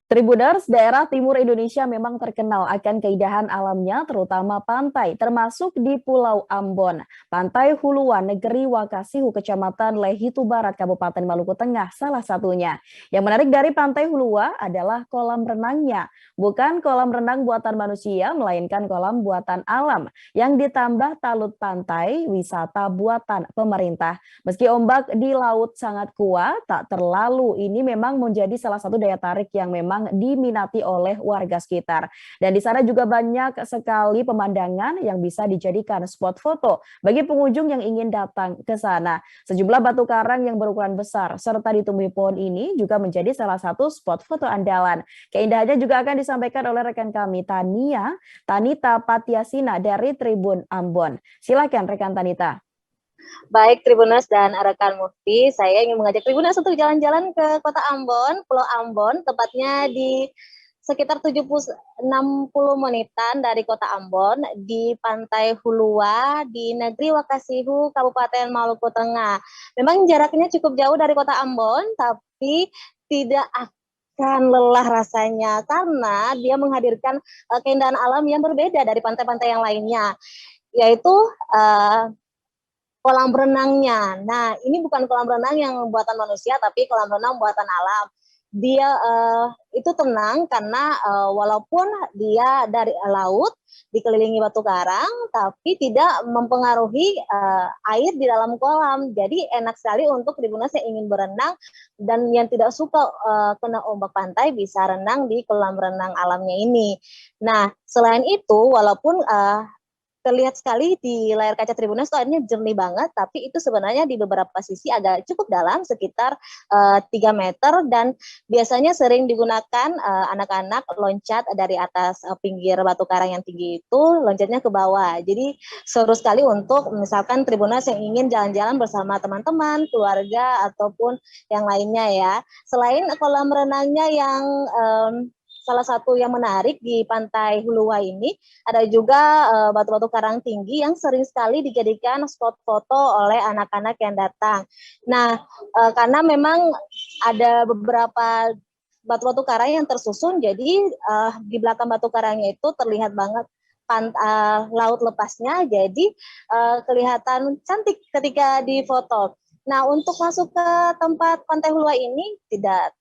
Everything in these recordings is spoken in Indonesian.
Tribuners, daerah timur Indonesia memang terkenal akan keindahan alamnya, terutama pantai, termasuk di Pulau Ambon. Pantai Huluan, Negeri Wakasihu, Kecamatan Lehitu Barat, Kabupaten Maluku Tengah, salah satunya. Yang menarik dari Pantai Hulua adalah kolam renangnya. Bukan kolam renang buatan manusia, melainkan kolam buatan alam yang ditambah talut pantai, wisata buatan pemerintah. Meski ombak di laut sangat kuat, tak terlalu ini memang menjadi salah satu daya tarik yang memang diminati oleh warga sekitar. Dan di sana juga banyak sekali pemandangan yang bisa dijadikan spot foto bagi pengunjung yang ingin datang ke sana. Sejumlah batu karang yang berukuran besar serta ditumbuhi pohon ini juga menjadi salah satu spot foto andalan. Keindahannya juga akan disampaikan oleh rekan kami Tanita Patiasina dari Tribun Ambon. Silakan rekan Tanita. Baik Tribuners dan rekan Mufti, saya ingin mengajak Tribuners untuk jalan-jalan ke Kota Ambon, Pulau Ambon, tepatnya di sekitar 70-60 menitan dari Kota Ambon, di Pantai Hulua, di Negeri Wakasihu, Kabupaten Maluku Tengah. Memang jaraknya cukup jauh dari Kota Ambon, tapi tidak akan lelah rasanya karena dia menghadirkan keindahan alam yang berbeda dari pantai-pantai yang lainnya, yaitu kolam renangnya. Nah, ini bukan kolam renang yang buatan manusia, tapi kolam renang buatan alam. Dia itu tenang karena walaupun dia dari laut, dikelilingi batu karang, tapi tidak mempengaruhi air di dalam kolam. Jadi enak sekali untuk Tribuners yang ingin berenang dan yang tidak suka kena ombak pantai bisa renang di kolam renang alamnya ini. Nah, selain itu, walaupun terlihat sekali di layar kaca Tribuners itu airnya jernih banget, tapi itu sebenarnya di beberapa sisi agak cukup dalam, sekitar 3 meter, dan biasanya sering digunakan anak-anak loncat dari atas pinggir batu karang yang tinggi itu, loncatnya ke bawah. Jadi seru sekali untuk misalkan Tribuners yang ingin jalan-jalan bersama teman-teman, keluarga, ataupun yang lainnya ya. Selain kolam renangnya yang salah satu yang menarik di Pantai Hulua ini, ada juga batu-batu karang tinggi yang sering sekali dijadikan spot foto oleh anak-anak yang datang. Nah, karena memang ada beberapa batu-batu karang yang tersusun, jadi di belakang batu karangnya itu terlihat banget laut lepasnya, jadi kelihatan cantik ketika difoto. Nah, untuk masuk ke tempat Pantai Hulua ini tidak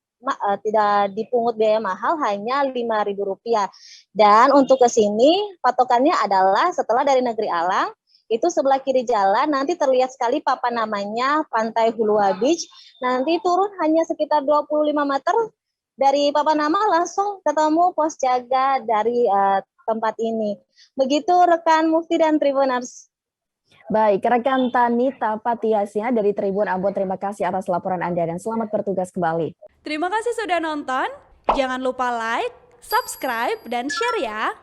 dipungut biaya mahal, hanya Rp5.000. Dan untuk ke sini patokannya adalah setelah dari Negeri Alang, itu sebelah kiri jalan nanti terlihat sekali papan namanya Pantai Hulua Beach. Nanti turun hanya sekitar 25 meter dari papan nama, langsung ketemu pos jaga dari tempat ini. Begitu rekan Mufti dan Tribuners. Baik, rekan Tanita Patiasina dari Tribun Ambon, terima kasih atas laporan Anda dan selamat bertugas kembali. Terima kasih sudah nonton. Jangan lupa like, subscribe, dan share ya.